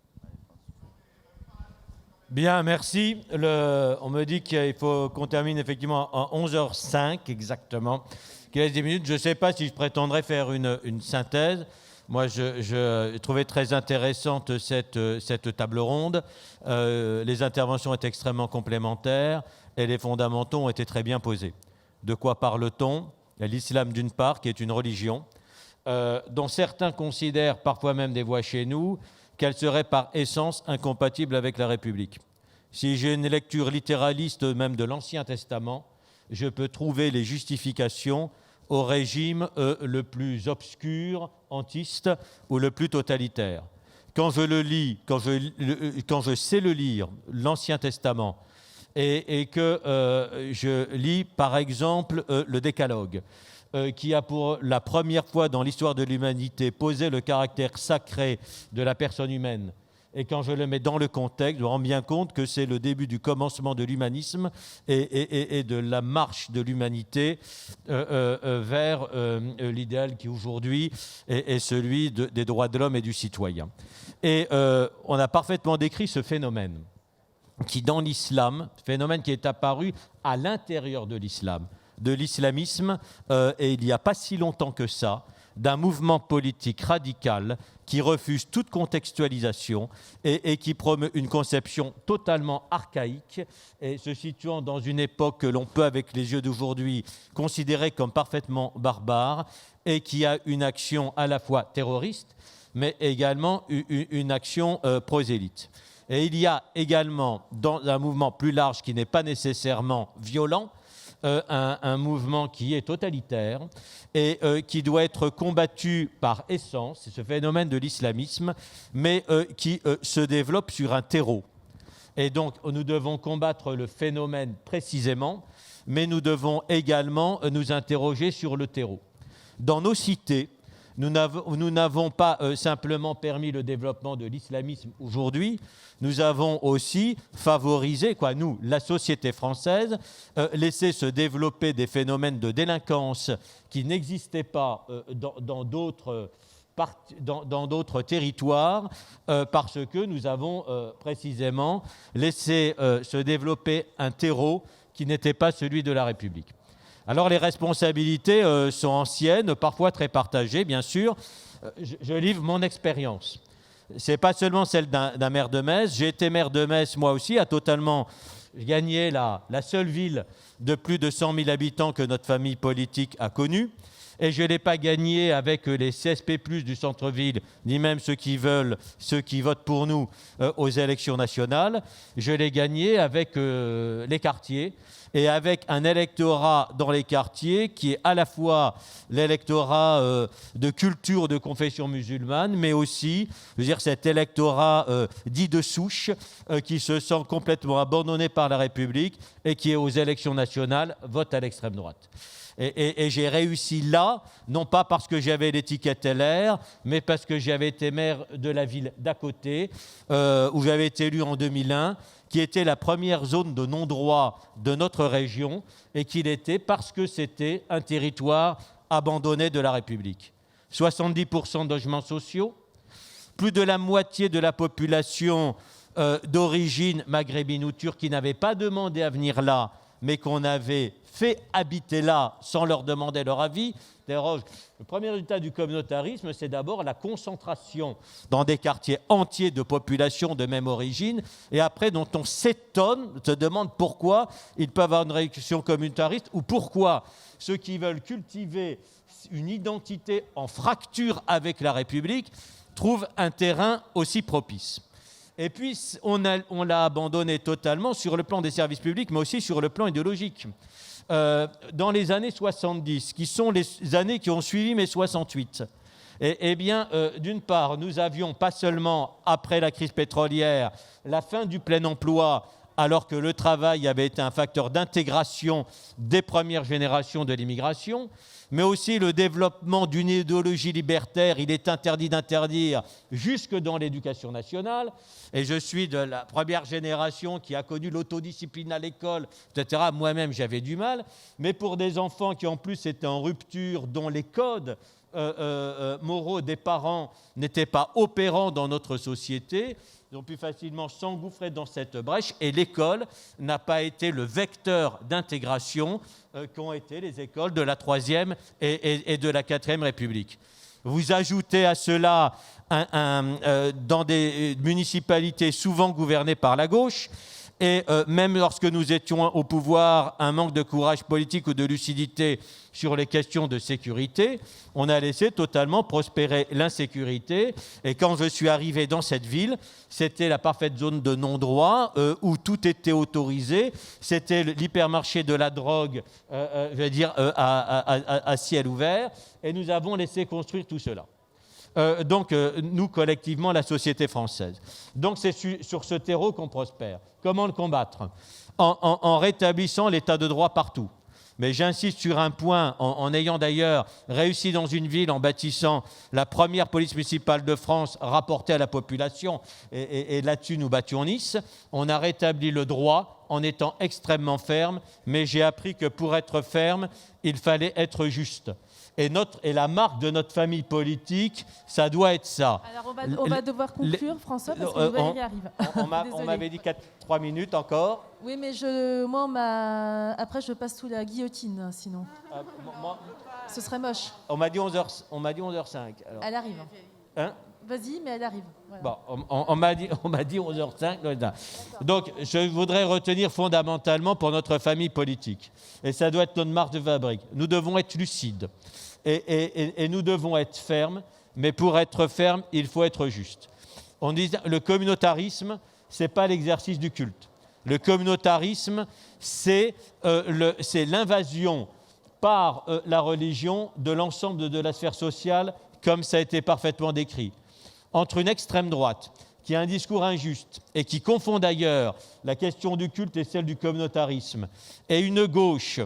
Bien, merci. On me dit qu'il faut qu'on termine effectivement à 11h05 exactement. Qu'il reste 10 minutes. Je ne sais pas si je prétendrai faire une synthèse. Moi, je trouvais très intéressante cette table ronde. Les interventions étaient extrêmement complémentaires et les fondamentaux ont été très bien posés. De quoi parle-t-on ? L'islam d'une part, qui est une religion, dont certains considèrent, parfois même des voix chez nous, qu'elle serait par essence incompatible avec la République. Si j'ai une lecture littéraliste même de l'Ancien Testament, je peux trouver les justifications au régime le plus obscur, antiste ou le plus totalitaire. Quand je le lis, quand je sais le lire, l'Ancien Testament, et que je lis par exemple le Décalogue, qui a pour la première fois dans l'histoire de l'humanité posé le caractère sacré de la personne humaine. Et quand je le mets dans le contexte, je me rends bien compte que c'est le début du commencement de l'humanisme et de la marche de l'humanité vers l'idéal qui aujourd'hui est celui des droits de l'homme et du citoyen. Et on a parfaitement décrit ce phénomène qui, dans l'islam, phénomène qui est apparu à l'intérieur de l'islam, de l'islamisme, et il n'y a pas si longtemps que ça, d'un mouvement politique radical qui refuse toute contextualisation et qui promeut une conception totalement archaïque et se situant dans une époque que l'on peut, avec les yeux d'aujourd'hui, considérer comme parfaitement barbare et qui a une action à la fois terroriste, mais également une action prosélyte. Et il y a également, dans un mouvement plus large qui n'est pas nécessairement violent, un mouvement qui est totalitaire et qui doit être combattu par essence, c'est ce phénomène de l'islamisme, mais qui se développe sur un terreau. Et donc, nous devons combattre le phénomène précisément, mais nous devons également nous interroger sur le terreau. Dans nos cités, nous n'avons pas simplement permis le développement de l'islamisme aujourd'hui, nous avons aussi favorisé, nous, la société française, laissé se développer des phénomènes de délinquance qui n'existaient pas dans d'autres territoires, parce que nous avons précisément laissé se développer un terreau qui n'était pas celui de la République. Alors les responsabilités sont anciennes, parfois très partagées, bien sûr. Je livre mon expérience. Ce n'est pas seulement celle d'un maire de Metz. J'ai été maire de Metz, moi aussi, à totalement gagner la seule ville de plus de 100 000 habitants que notre famille politique a connue. Et je ne l'ai pas gagné avec les CSP+, du centre-ville, ni même ceux qui votent pour nous aux élections nationales. Je l'ai gagné avec les quartiers et avec un électorat dans les quartiers qui est à la fois l'électorat de culture de confession musulmane, mais aussi, cet électorat dit de souche qui se sent complètement abandonné par la République et qui, aux élections nationales, vote à l'extrême droite. Et j'ai réussi là, non pas parce que j'avais l'étiquette LR, mais parce que j'avais été maire de la ville d'à côté, où j'avais été élu en 2001, qui était la première zone de non-droit de notre région, et qu'il était parce que c'était un territoire abandonné de la République. 70% de logements sociaux, plus de la moitié de la population d'origine maghrébine ou turque qui n'avait pas demandé à venir là, mais qu'on avait fait habiter là sans leur demander leur avis. D'ailleurs, le premier résultat du communautarisme, c'est d'abord la concentration dans des quartiers entiers de populations de même origine, et après dont on s'étonne, se demande pourquoi ils peuvent avoir une réaction communautariste, ou pourquoi ceux qui veulent cultiver une identité en fracture avec la République trouvent un terrain aussi propice. Et puis, on l'a abandonné totalement sur le plan des services publics, mais aussi sur le plan idéologique. Dans les années 70, qui sont les années qui ont suivi mai 68, d'une part, nous avions pas seulement, après la crise pétrolière, la fin du plein emploi, alors que le travail avait été un facteur d'intégration des premières générations de l'immigration, mais aussi le développement d'une idéologie libertaire. Il est interdit d'interdire jusque dans l'éducation nationale. Et je suis de la première génération qui a connu l'autodiscipline à l'école, etc. Moi-même, j'avais du mal. Mais pour des enfants qui, en plus, étaient en rupture, dont les codes moraux des parents n'étaient pas opérants dans notre société, ils ont pu facilement s'engouffrer dans cette brèche, et l'école n'a pas été le vecteur d'intégration qu'ont été les écoles de la 3e et de la 4e République. Vous ajoutez à cela, dans des municipalités souvent gouvernées par la gauche, et même lorsque nous étions au pouvoir, un manque de courage politique ou de lucidité sur les questions de sécurité, on a laissé totalement prospérer l'insécurité. Et quand je suis arrivé dans cette ville, c'était la parfaite zone de non-droit où tout était autorisé. C'était l'hypermarché de la drogue, à ciel ouvert. Et nous avons laissé construire tout cela. Nous, collectivement, la société française. Donc, c'est sur ce terreau qu'on prospère. Comment le combattre ? En rétablissant l'état de droit partout. Mais j'insiste sur un point, en ayant d'ailleurs réussi dans une ville en bâtissant la première police municipale de France rapportée à la population, et là-dessus nous battions Nice. On a rétabli le droit en étant extrêmement ferme, mais j'ai appris que pour être ferme, il fallait être juste. Et la marque de notre famille politique, ça doit être ça. Alors on va devoir conclure, François, parce que Valérie arrive. On m'avait dit 3 minutes encore. Oui, mais après je passe sous la guillotine, sinon. Ce serait moche. On m'a dit 11h05. Alors. Elle arrive. Hein? Vas-y, mais elle arrive. Voilà. Bon, on m'a dit 11h05. Donc, je voudrais retenir fondamentalement pour notre famille politique, et ça doit être notre marque de fabrique, nous devons être lucides et nous devons être fermes, mais pour être ferme, il faut être juste. On dit le communautarisme, ce n'est pas l'exercice du culte. Le communautarisme, c'est l'invasion par la religion de l'ensemble de la sphère sociale, comme ça a été parfaitement décrit. Entre une extrême droite qui a un discours injuste et qui confond d'ailleurs la question du culte et celle du communautarisme, et une gauche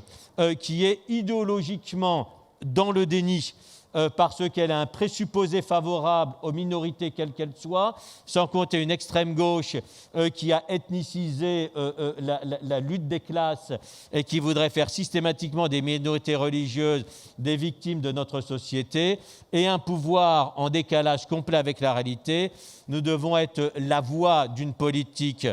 qui est idéologiquement dans le déni parce qu'elle a un présupposé favorable aux minorités quelles qu'elles soient, sans compter une extrême gauche qui a ethnicisé la lutte des classes et qui voudrait faire systématiquement des minorités religieuses des victimes de notre société, et un pouvoir en décalage complet avec la réalité. Nous devons être la voix d'une politique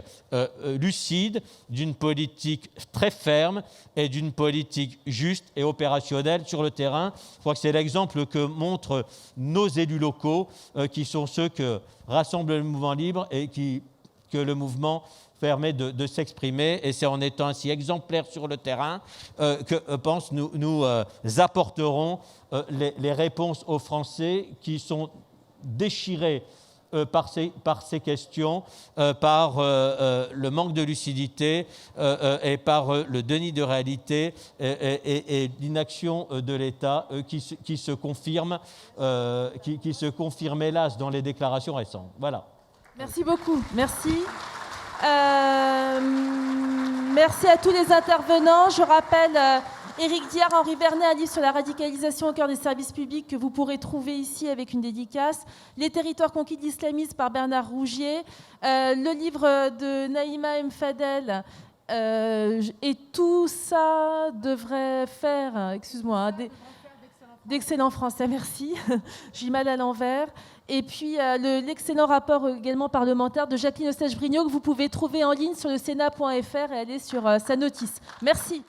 lucide, d'une politique très ferme et d'une politique juste et opérationnelle sur le terrain. Je crois que c'est l'exemple que montrent nos élus locaux, qui sont ceux que rassemble le mouvement libre et que le mouvement permet de s'exprimer. Et c'est en étant ainsi exemplaires sur le terrain que, nous apporterons les réponses aux Français qui sont déchirés par ces questions, par le manque de lucidité et par le déni de réalité et l'inaction de l'État qui se confirme, hélas dans les déclarations récentes. Voilà. Merci beaucoup. Merci. Merci à tous les intervenants. Je rappelle Éric Diard, Henri Vernet, un livre sur la radicalisation au cœur des services publics que vous pourrez trouver ici avec une dédicace. Les territoires conquis de l'islamisme par Bernard Rougier. Le livre de Naïma M. Fadel. Et tout ça devrait faire, d'excellents français, merci. J'ai mal à l'envers. Et puis l'excellent rapport également parlementaire de Jacqueline Eustache-Brignot que vous pouvez trouver en ligne sur le sénat.fr et aller sur sa notice. Merci.